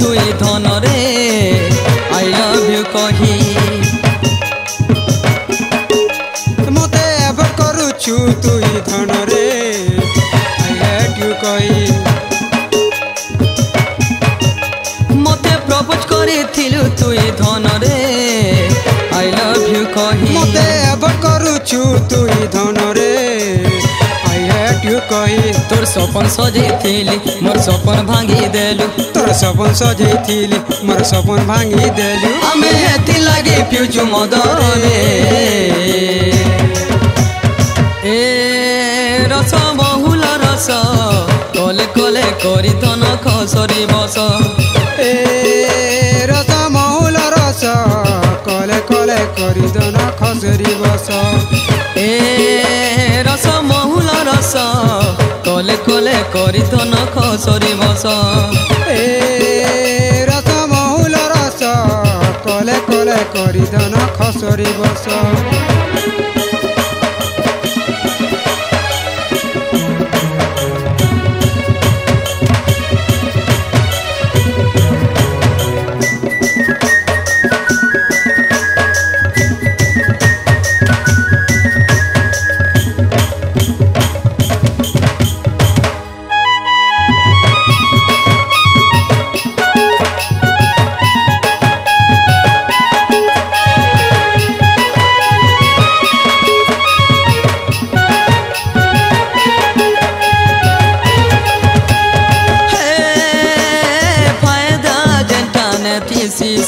তুই ধনরে I love you কহি মতে এভয়েড করুছু তুই ধনরে আই হেট ইউ কহি মতে প্রপোজ করিছিলু তুই ধনরে আই লভ ইউ কহি মতে এভয়েড করুছু তুই ধনরে আই হেট ইউ কহি তোর সপন সজেইছিলি মোর সপন ভাঙি দেলু তোর সপন সজেইছিলি মোর সপন ভাঙি দেলু আমি হেতি লাগি পিউচু মদরে এ রস বহুল রস কলে কলে করি ধন খসরি বস এ রস মহুল রস কলে কলে করি দন খসরি বস এ রস বহুল রস কলে কলে করি ধন খসরি বস এ রস মহুল রস কলে কলে করি দন খসরি বস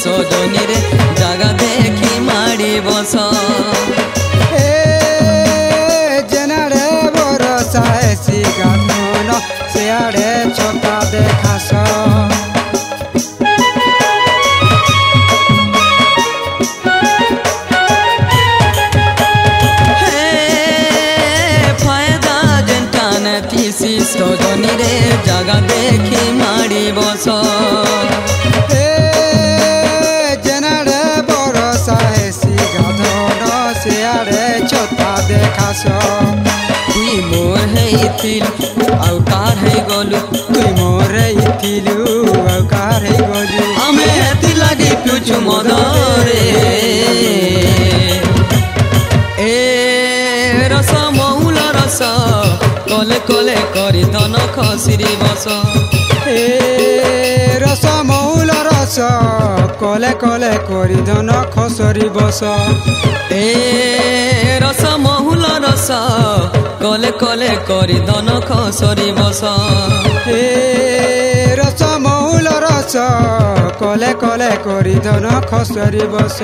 সজনী রে জাগা দেখি মাড়ি বস এ জেনারে বরসা এসি গাথন সিয়াড়ে ছতা দেখাস ফায়দা জেন্টান তিসি সজনী রে জাগা দেখি মাড়ি বস তুই মোর হেইছিল আউ কার হেই গলু তুই মোর হেইছিলু আউ কার হেই গলু আমি হেতি লাগি পিউচু মদরে এ রস মহুল রস কলে কলে করি ধন খসরি বস এ রস মহুল রস কলে কলে করি ধন খসরি বস এ রস মহুল রস কলে কলে করি ধন খসরি বস এ রস মহুল রস কলে কলে করি ধন খসরি বস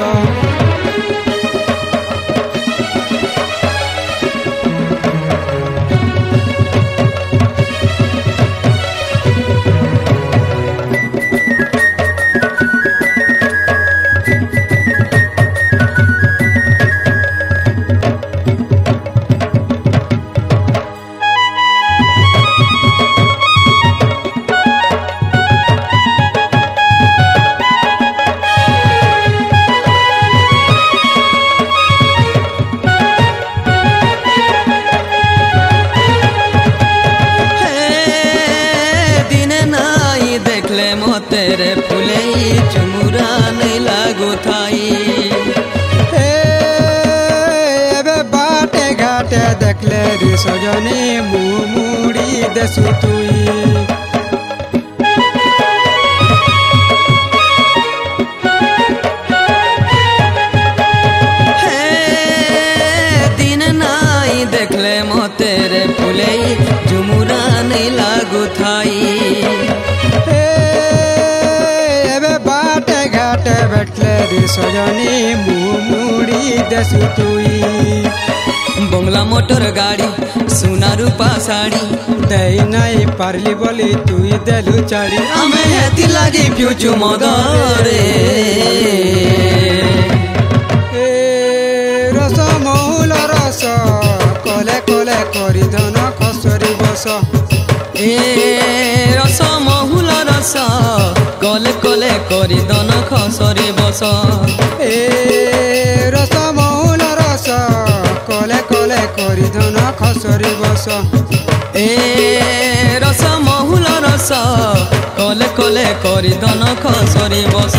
তেরে ফুলে চুমুরা নেই লাগু থাই এবে বাটে ঘাটে দেখলে রে সজনী মুড়ি দেশু তুই দিন নাই দেখলে মতেরে ফুলে চুমুরা নেই লাগু থাই बैठले रे सजनी मुड़ी देसु तुई बंगला मोटर गाड़ी सोना रूपा साड़ी देई नहीं पारली बोली तुई देलु चाड़ी हमें हेती लागी पिउचु मदरे ए रस महुल रस कले कले करी धन खसरी बस ए रस महुल रस कले कले करी धन खसरी बस ए रस महुल रस कले कले करी धन खसरी बस ए रस महुल रस কলে কলে করি দন খসরি বস